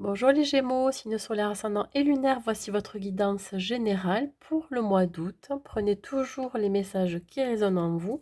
Bonjour les Gémeaux, signe solaire ascendant et lunaire, voici votre guidance générale pour le mois d'août. Prenez toujours les messages qui résonnent en vous,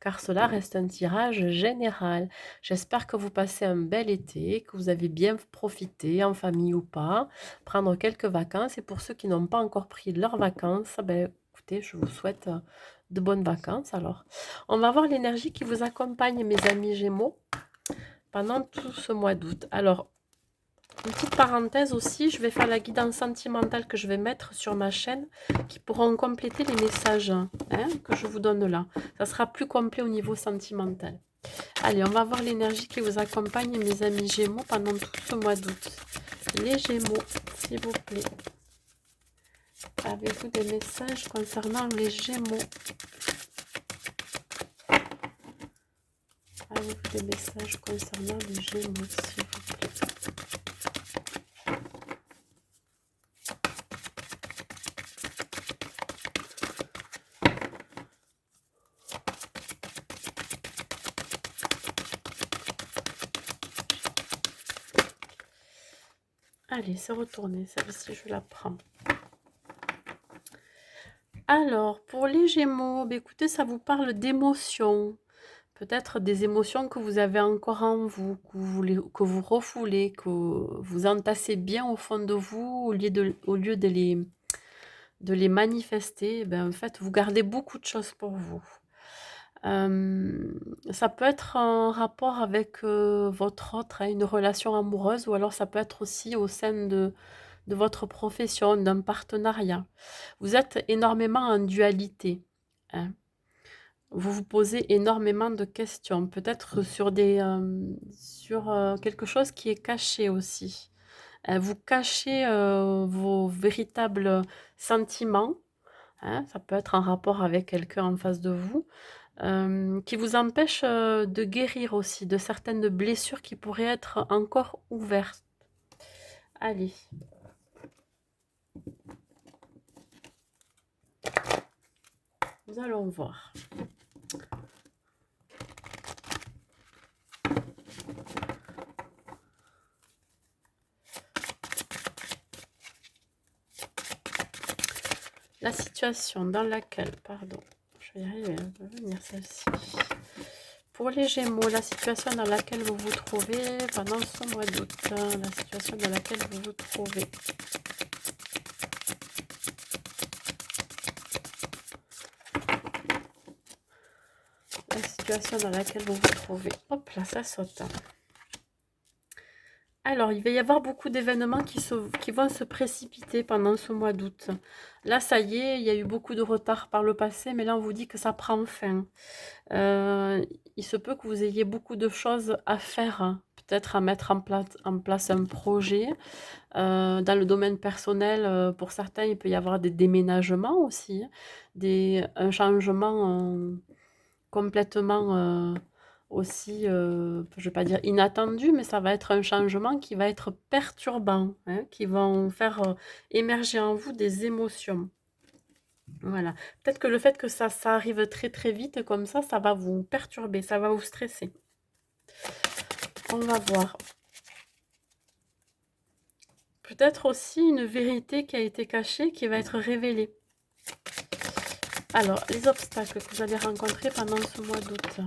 car cela reste un tirage général. J'espère que vous passez un bel été, que vous avez bien profité, en famille ou pas, prendre quelques vacances. Et pour ceux qui n'ont pas encore pris leurs vacances, ben, écoutez, je vous souhaite de bonnes vacances. Alors, on va voir l'énergie qui vous accompagne, mes amis Gémeaux, pendant tout ce mois d'août. Alors, une petite parenthèse aussi, je vais faire la guidance sentimentale que je vais mettre sur ma chaîne qui pourront compléter les messages que je vous donne là. Ça sera plus complet au niveau sentimental. Allez, on va voir l'énergie qui vous accompagne, mes amis Gémeaux, pendant tout ce mois d'août. Les Gémeaux, s'il vous plaît. Avez-vous des messages concernant les Gémeaux? Avez-vous des messages concernant les Gémeaux, s'il vous plaît? Allez, c'est retourné, celle-ci, je la prends. Alors, pour les Gémeaux, bah, écoutez, ça vous parle d'émotions. Peut-être des émotions que vous avez encore en vous, que vous refoulez, que vous entassez bien au fond de vous, au lieu de les manifester. Ben, en fait, vous gardez beaucoup de choses pour vous. Ça peut être en rapport avec votre autre, une relation amoureuse, ou alors ça peut être aussi au sein de votre profession, d'un partenariat. Vous êtes énormément en dualité, hein. Vous vous posez énormément de questions, peut-être sur quelque chose qui est caché aussi. Vous cachez vos véritables sentiments, hein, ça peut être en rapport avec quelqu'un en face de vous, qui vous empêche de guérir aussi de certaines blessures qui pourraient être encore ouvertes. Allez. Nous allons voir. La situation dans laquelle, pardon, je vais y arriver, elle va venir celle-ci. Pour les Gémeaux, la situation dans laquelle vous vous trouvez pendant ce mois d'août, la situation dans laquelle vous vous trouvez. La situation dans laquelle vous vous trouvez. Hop là, ça saute. Alors, il va y avoir beaucoup d'événements qui vont se précipiter pendant ce mois d'août. Là, ça y est, il y a eu beaucoup de retard par le passé, mais là, on vous dit que ça prend fin. Il se peut que vous ayez beaucoup de choses à faire, hein. Peut-être à mettre en place un projet. Dans le domaine personnel, pour certains, il peut y avoir des déménagements aussi, hein. Un changement complètement aussi, je ne vais pas dire inattendu, mais ça va être un changement qui va être perturbant, hein, qui vont faire émerger en vous des émotions. Voilà. Peut-être que le fait que ça arrive très très vite comme ça va vous perturber, ça va vous stresser. On va voir. Peut-être aussi une vérité qui a été cachée qui va être révélée. Alors, les obstacles que vous allez rencontrer pendant ce mois d'août.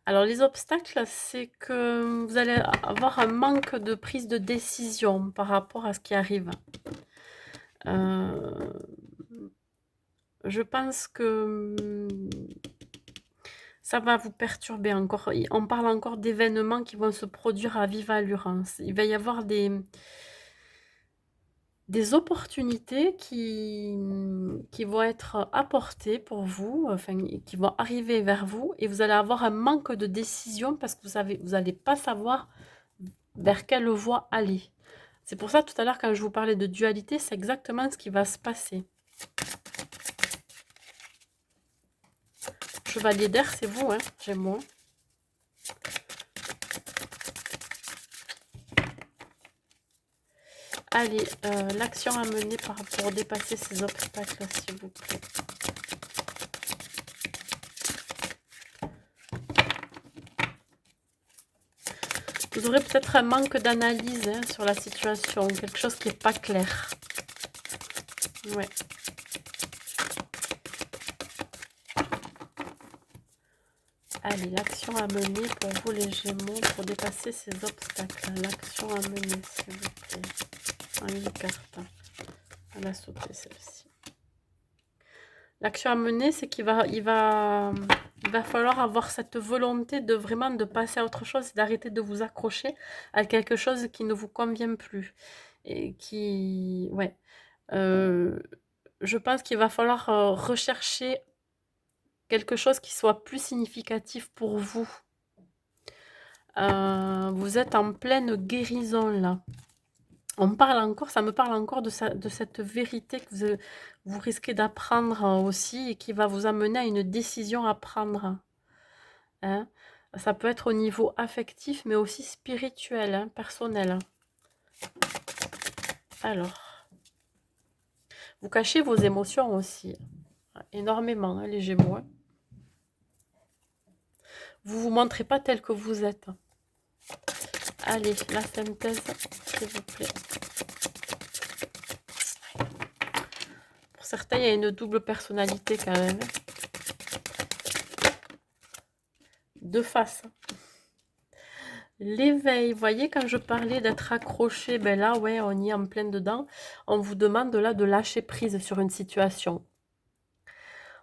Alors, les obstacles, c'est que vous allez avoir un manque de prise de décision par rapport à ce qui arrive. Je pense que ça va vous perturber encore. On parle encore d'événements qui vont se produire à vive allure, hein. Il va y avoir des opportunités qui vont être apportées pour vous, enfin, qui vont arriver vers vous, et vous allez avoir un manque de décision parce que vous n'allez pas savoir vers quelle voie aller. C'est pour ça, tout à l'heure, quand je vous parlais de dualité, c'est exactement ce qui va se passer. Chevalier d'air, c'est vous, hein, Gémeaux. Allez, l'action à mener pour dépasser ces obstacles, s'il vous plaît. Vous aurez peut-être un manque d'analyse sur la situation, quelque chose qui n'est pas clair. Ouais. Allez, l'action à mener pour vous les Gémeaux pour dépasser ces obstacles. L'action à mener, s'il vous plaît. En une carte. On a sauté celle-ci. L'action à mener, c'est qu'il va falloir avoir cette volonté de vraiment de passer à autre chose, d'arrêter de vous accrocher à quelque chose qui ne vous convient plus. Et qui... Ouais. Je pense qu'il va falloir rechercher quelque chose qui soit plus significatif pour vous. Vous êtes en pleine guérison là. Ça me parle encore de cette vérité que vous risquez d'apprendre aussi et qui va vous amener à une décision à prendre. Hein. Ça peut être au niveau affectif, mais aussi spirituel, hein, personnel. Alors, vous cachez vos émotions aussi, énormément, hein, les Gémeaux. Vous vous montrez pas tel que vous êtes. Allez, la synthèse, s'il vous plaît. Pour certains, il y a une double personnalité quand même. De face. L'éveil, vous voyez, quand je parlais d'être accroché, ben là, ouais, on y est en plein dedans. On vous demande là de lâcher prise sur une situation.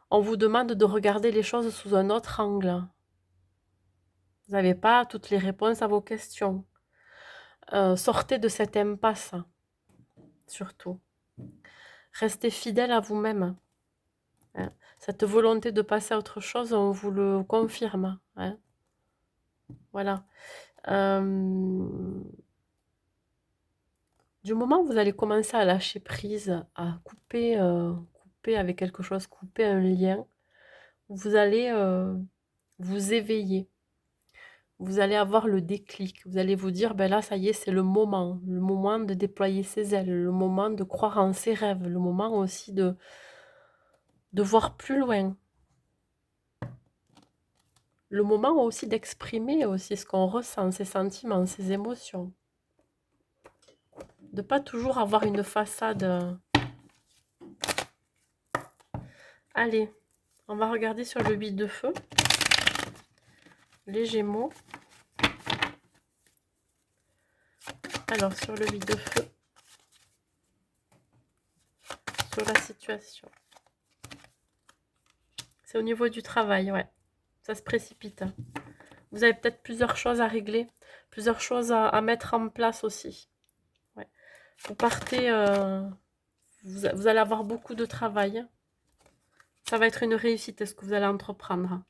On vous demande de regarder les choses sous un autre angle. Vous n'avez pas toutes les réponses à vos questions. Sortez de cette impasse, surtout. Restez fidèle à vous-même. Hein. Cette volonté de passer à autre chose, on vous le confirme. Hein. Voilà. Du moment où vous allez commencer à lâcher prise, à couper, couper avec quelque chose, couper un lien, vous allez vous éveiller. Vous allez avoir le déclic. Vous allez vous dire, ben là, ça y est, c'est le moment de déployer ses ailes, le moment de croire en ses rêves, le moment aussi de voir plus loin. Le moment aussi d'exprimer aussi ce qu'on ressent, ses sentiments, ses émotions. De pas toujours avoir une façade. Allez, on va regarder sur le 8 de feu. Les Gémeaux. Alors, sur le 8 de feu. Sur la situation. C'est au niveau du travail, ouais. Ça se précipite. Vous avez peut-être plusieurs choses à régler, plusieurs choses à mettre en place aussi. Ouais. Vous partez, vous allez avoir beaucoup de travail. Ça va être une réussite, ce que vous allez entreprendre.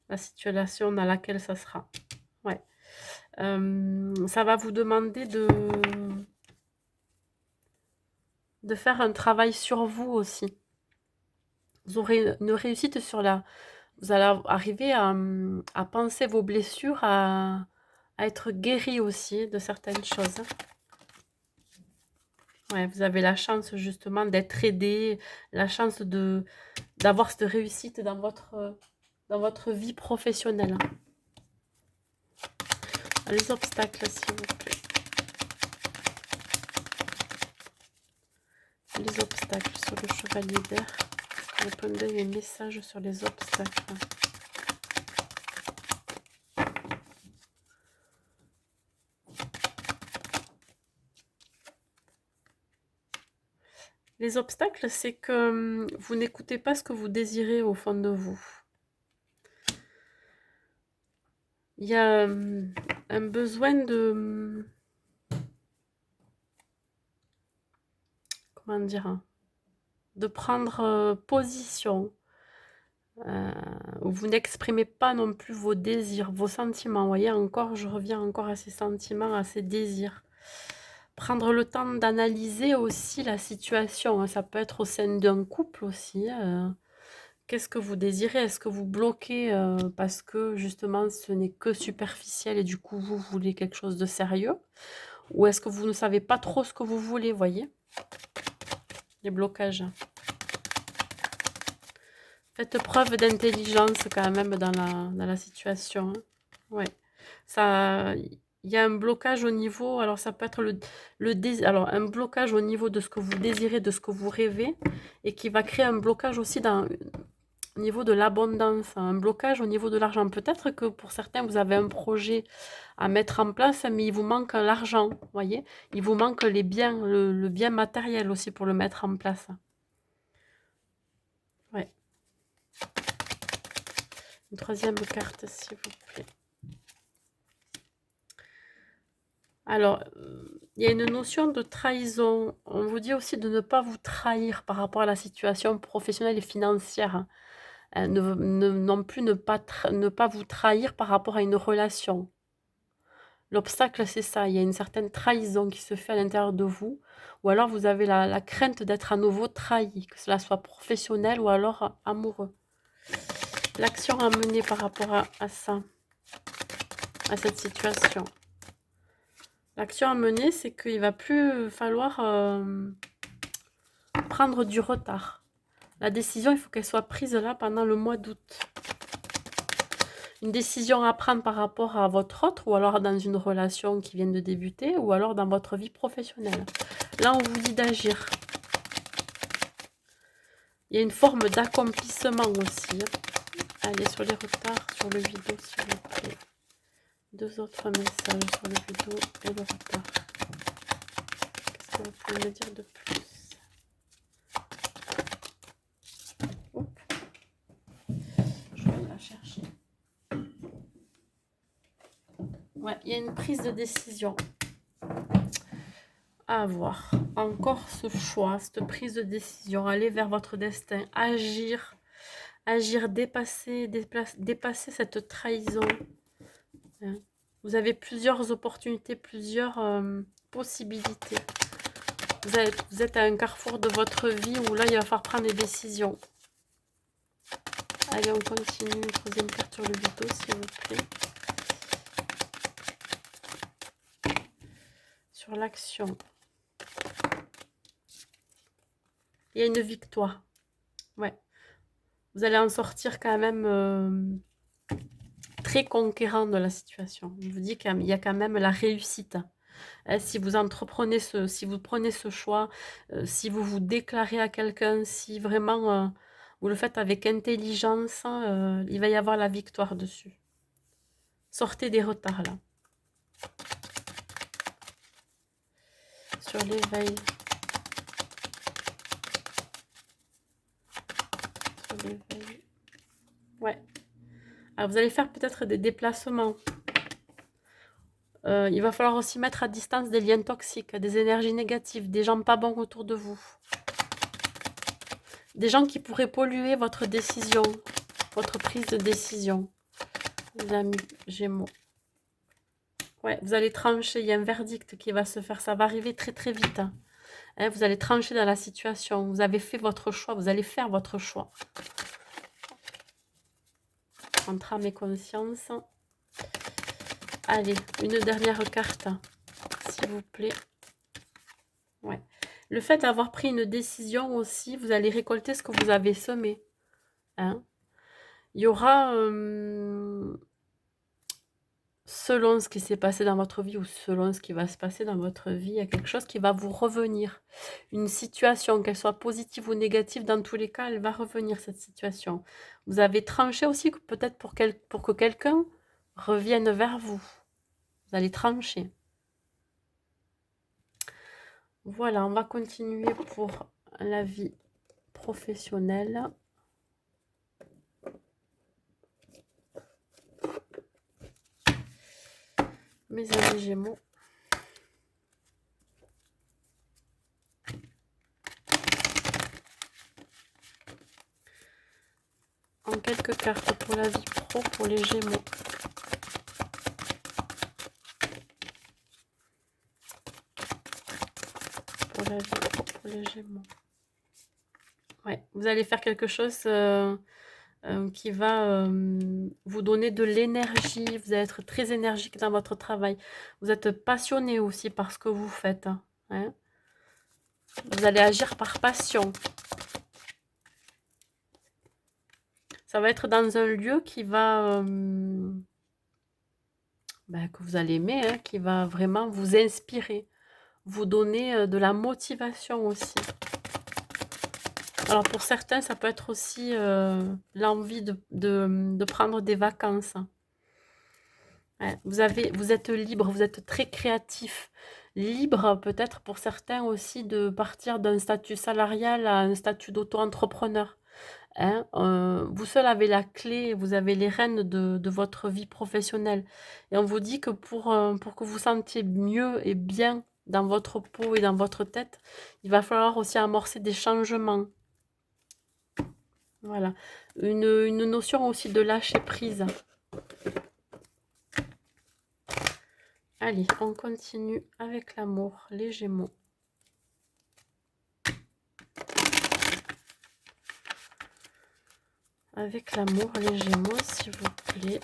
La situation dans laquelle ça sera. Ouais. Ça va vous demander de faire un travail sur vous aussi. Vous aurez une réussite sur la... Vous allez arriver à penser vos blessures, à être guéri aussi de certaines choses. Ouais, vous avez la chance justement d'être aidé, la chance d'avoir cette réussite dans votre vie professionnelle. Les obstacles, s'il vous plaît. Les obstacles sur le chevalier d'air. Répondez les messages sur les obstacles. Les obstacles, c'est que vous n'écoutez pas ce que vous désirez au fond de vous. Il y a un besoin de... Comment dire? De prendre position. Vous n'exprimez pas non plus vos désirs, vos sentiments. Vous voyez, encore, je reviens encore à ces sentiments, à ces désirs. Prendre le temps d'analyser aussi la situation. Ça peut être au sein d'un couple aussi. Qu'est-ce que vous désirez? Est-ce que vous bloquez parce que justement ce n'est que superficiel et du coup vous voulez quelque chose de sérieux? Ou est-ce que vous ne savez pas trop ce que vous voulez, voyez? Les blocages. Faites preuve d'intelligence quand même dans la situation. Hein. Ouais. Ça, il y a un blocage au niveau, alors ça peut être alors un blocage au niveau de ce que vous désirez, de ce que vous rêvez, et qui va créer un blocage aussi au niveau de l'abondance, un blocage au niveau de l'argent. Peut-être que pour certains, vous avez un projet à mettre en place, mais il vous manque l'argent, voyez? Il vous manque les biens, le bien matériel aussi pour le mettre en place. Ouais. Une troisième carte, s'il vous plaît. Alors, il y a une notion de trahison. On vous dit aussi de ne pas vous trahir par rapport à la situation professionnelle et financière. Non plus ne pas vous trahir par rapport à une relation. L'obstacle, c'est ça. Il y a une certaine trahison qui se fait à l'intérieur de vous. Ou alors vous avez la crainte d'être à nouveau trahi, que cela soit professionnel ou alors amoureux. L'action à mener par rapport à ça, à cette situation. L'action à mener, c'est qu'il va plus falloir prendre du retard. La décision, il faut qu'elle soit prise là pendant le mois d'août. Une décision à prendre par rapport à votre autre, ou alors dans une relation qui vient de débuter, ou alors dans votre vie professionnelle. Là, on vous dit d'agir. Il y a une forme d'accomplissement aussi. Allez, sur les retards, sur le vidéo, s'il vous plaît. 2 autres messages sur le vidéo et le retard. Qu'est-ce que vous pouvez me dire de plus? Oups. Je vais la chercher. Ouais, il y a une prise de décision à avoir. Encore ce choix, cette prise de décision, aller vers votre destin, agir, dépasser cette trahison. Vous avez plusieurs opportunités, plusieurs possibilités. Vous êtes à un carrefour de votre vie où là, il va falloir prendre des décisions. Allez, on continue. Une troisième carte sur le vidéo, s'il vous plaît. Sur l'action. Il y a une victoire. Ouais. Vous allez en sortir quand même très conquérant de la situation. Je vous dis qu'il y a quand même la réussite. Si vous entreprenez si vous prenez ce choix, si vous vous déclarez à quelqu'un, si vraiment vous le faites avec intelligence, il va y avoir la victoire dessus. Sortez des retards là. Sur l'éveil. Sur l'éveil. Ouais. Alors vous allez faire peut-être des déplacements. Il va falloir aussi mettre à distance des liens toxiques, des énergies négatives, des gens pas bons autour de vous. Des gens qui pourraient polluer votre décision, votre prise de décision. Les amis Gémeaux. Ouais, vous allez trancher, il y a un verdict qui va se faire, ça va arriver très très vite. Hein, vous allez trancher dans la situation, vous avez fait votre choix, vous allez faire votre choix. Entre âme et conscience. Allez, une dernière carte, s'il vous plaît. Ouais. Le fait d'avoir pris une décision aussi, vous allez récolter ce que vous avez semé. Hein. Il y aura, selon ce qui s'est passé dans votre vie ou selon ce qui va se passer dans votre vie, il y a quelque chose qui va vous revenir. Une situation, qu'elle soit positive ou négative, dans tous les cas, elle va revenir, cette situation. Vous avez tranché aussi peut-être pour que quelqu'un revienne vers vous. Vous allez trancher. Voilà, on va continuer pour la vie professionnelle. Mes amis Gémeaux. En quelques cartes pour la vie pro, pour les Gémeaux. Pour la vie pro, pour les Gémeaux. Ouais, vous allez faire quelque chose qui va vous donner de l'énergie. Vous allez être très énergique dans votre travail. Vous êtes passionné aussi par ce que vous faites. Hein. Vous allez agir par passion. Ça va être dans un lieu qui va que vous allez aimer, hein, qui va vraiment vous inspirer, vous donner de la motivation aussi. Alors pour certains, ça peut être aussi l'envie de prendre des vacances. Ouais, vous êtes libre, vous êtes très créatif. Libre peut-être pour certains aussi de partir d'un statut salarial à un statut d'auto-entrepreneur. Hein. Vous seul avez la clé, vous avez les rênes de votre vie professionnelle. Et on vous dit que pour que vous sentiez mieux et bien dans votre peau et dans votre tête, il va falloir aussi amorcer des changements. Voilà. Une notion aussi de lâcher prise. Allez, on continue avec l'amour, les Gémeaux. Avec l'amour, les Gémeaux, s'il vous plaît.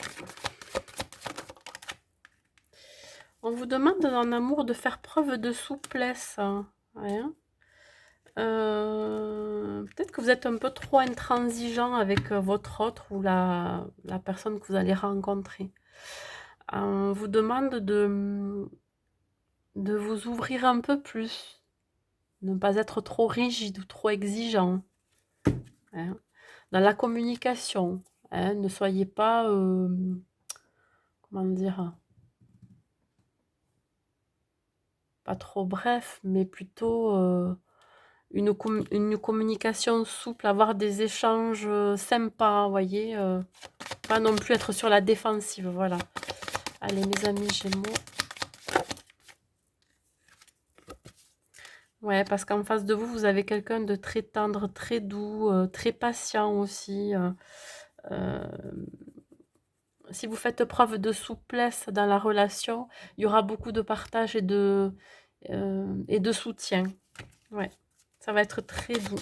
On vous demande en amour de faire preuve de souplesse. Ouais. Peut-être que vous êtes un peu trop intransigeant avec votre autre ou la personne que vous allez rencontrer. On vous demande de vous ouvrir un peu plus, ne pas être trop rigide ou trop exigeant. Hein. Dans la communication, hein, ne soyez pas, comment dire, pas trop bref, mais plutôt une communication souple, avoir des échanges sympas, vous voyez, pas non plus être sur la défensive, voilà. Allez, mes amis Gémeaux. Ouais, parce qu'en face de vous, vous avez quelqu'un de très tendre, très doux, très patient aussi. Si vous faites preuve de souplesse dans la relation, il y aura beaucoup de partage et de soutien. Ouais, ça va être très doux.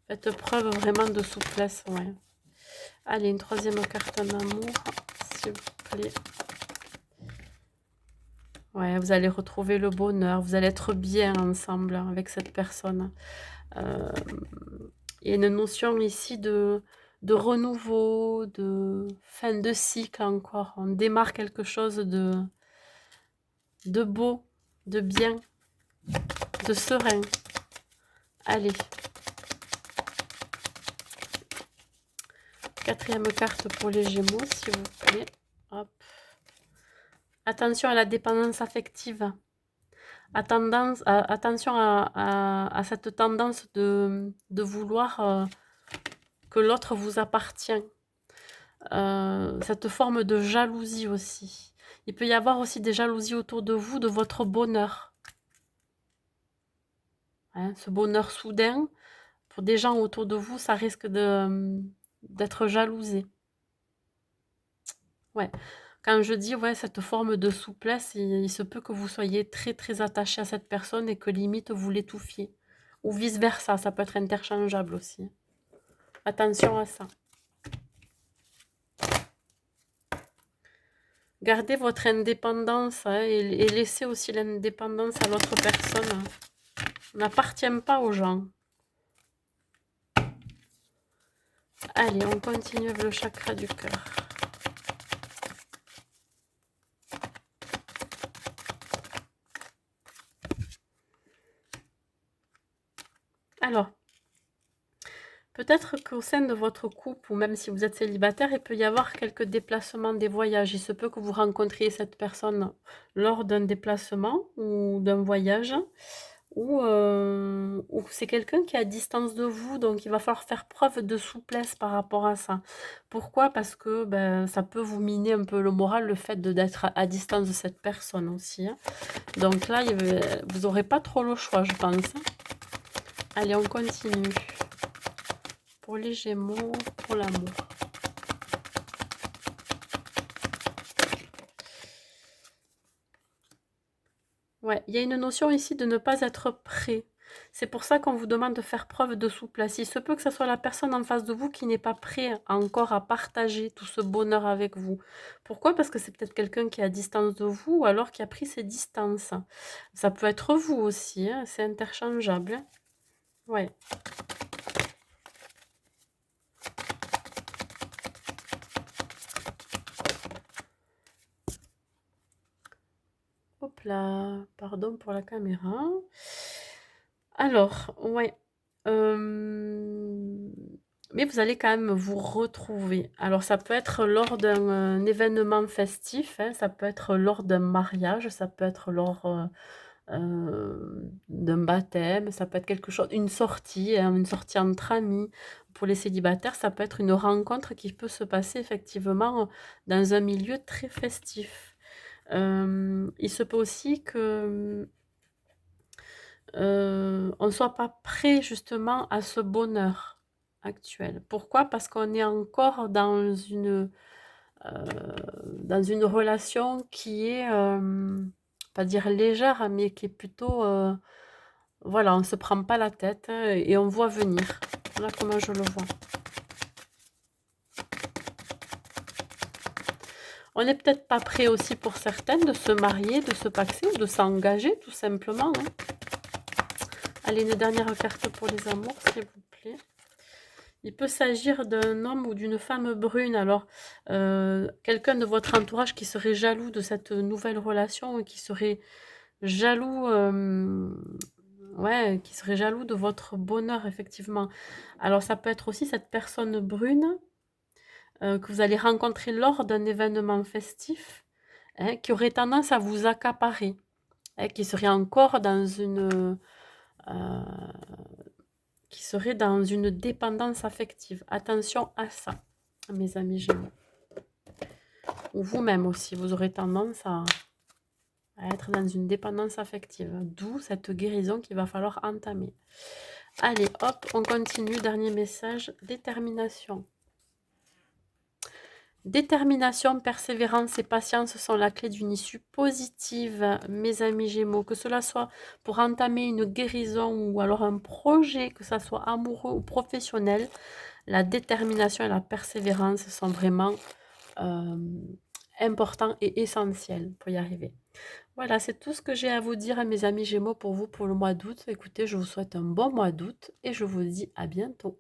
Faites preuve vraiment de souplesse, ouais. Allez, une troisième carte en amour, s'il vous plaît. Ouais, vous allez retrouver le bonheur, vous allez être bien ensemble avec cette personne. Il y a une notion ici de renouveau, de fin de cycle encore. On démarre quelque chose de beau, de bien, de serein. Allez. Quatrième carte pour les Gémeaux, s'il vous plaît. Hop. Attention à la dépendance affective. Attention à cette tendance de vouloir que l'autre vous appartient. Cette forme de jalousie aussi. Il peut y avoir aussi des jalousies autour de vous, de votre bonheur. Hein, ce bonheur soudain, pour des gens autour de vous, ça risque d'être jalousé. Ouais. Quand je dis ouais, cette forme de souplesse, il se peut que vous soyez très très attaché à cette personne et que limite vous l'étouffiez. Ou vice-versa, ça peut être interchangeable aussi. Attention à ça. Gardez votre indépendance hein, et laissez aussi l'indépendance à l'autre personne. On n'appartient pas aux gens. Allez, on continue avec le chakra du cœur. Alors, peut-être qu'au sein de votre couple, ou même si vous êtes célibataire, il peut y avoir quelques déplacements, des voyages. Il se peut que vous rencontriez cette personne lors d'un déplacement ou d'un voyage, ou c'est quelqu'un qui est à distance de vous, donc il va falloir faire preuve de souplesse par rapport à ça. Pourquoi? Parce que ben, ça peut vous miner un peu le moral, le fait d'être à distance de cette personne aussi. Hein. Donc là, vous n'aurez pas trop le choix, je pense. Allez, on continue. Pour les Gémeaux, pour l'amour. Ouais, il y a une notion ici de ne pas être prêt. C'est pour ça qu'on vous demande de faire preuve de souplesse. Il se peut que ce soit la personne en face de vous qui n'est pas prêt encore à partager tout ce bonheur avec vous. Pourquoi? Parce que c'est peut-être quelqu'un qui est à distance de vous ou alors qui a pris ses distances. Ça peut être vous aussi, hein, c'est interchangeable. Hein. Ouais. Pardon pour la caméra. Alors, ouais. Mais vous allez quand même vous retrouver. Alors ça peut être lors d'un événement festif, hein, ça peut être lors d'un mariage, ça peut être lors, d'un baptême, ça peut être quelque chose une sortie, hein, une sortie entre amis. Pour les célibataires, ça peut être une rencontre qui peut se passer effectivement, dans un milieu très festif. Il se peut aussi que, on ne soit pas prêt justement à ce bonheur actuel. Pourquoi? Parce qu'on est encore dans une relation qui est, pas dire légère, mais qui est plutôt, voilà, on ne se prend pas la tête, hein, et on voit venir. Voilà comment je le vois. On n'est peut-être pas prêt aussi pour certaines de se marier, de se paxer ou de s'engager tout simplement, hein. Allez, une dernière carte pour les amours, s'il vous plaît. Il peut s'agir d'un homme ou d'une femme brune. Alors, quelqu'un de votre entourage qui serait jaloux de cette nouvelle relation, qui serait jaloux, ouais, qui serait jaloux de votre bonheur, effectivement. Alors, ça peut être aussi cette personne brune que vous allez rencontrer lors d'un événement festif, hein, qui aurait tendance à vous accaparer, hein, qui serait encore dans qui serait dans une dépendance affective. Attention à ça, mes amis Gémeaux. Ou vous-même aussi, vous aurez tendance à être dans une dépendance affective. D'où cette guérison qu'il va falloir entamer. Allez, hop, on continue. Dernier message, détermination. Détermination, persévérance et patience sont la clé d'une issue positive, mes amis Gémeaux. Que cela soit pour entamer une guérison ou alors un projet, que ça soit amoureux ou professionnel, la détermination et la persévérance sont vraiment importants et essentiels pour y arriver. Voilà, c'est tout ce que j'ai à vous dire, mes amis Gémeaux, pour vous pour le mois d'août. Écoutez, je vous souhaite un bon mois d'août et je vous dis à bientôt.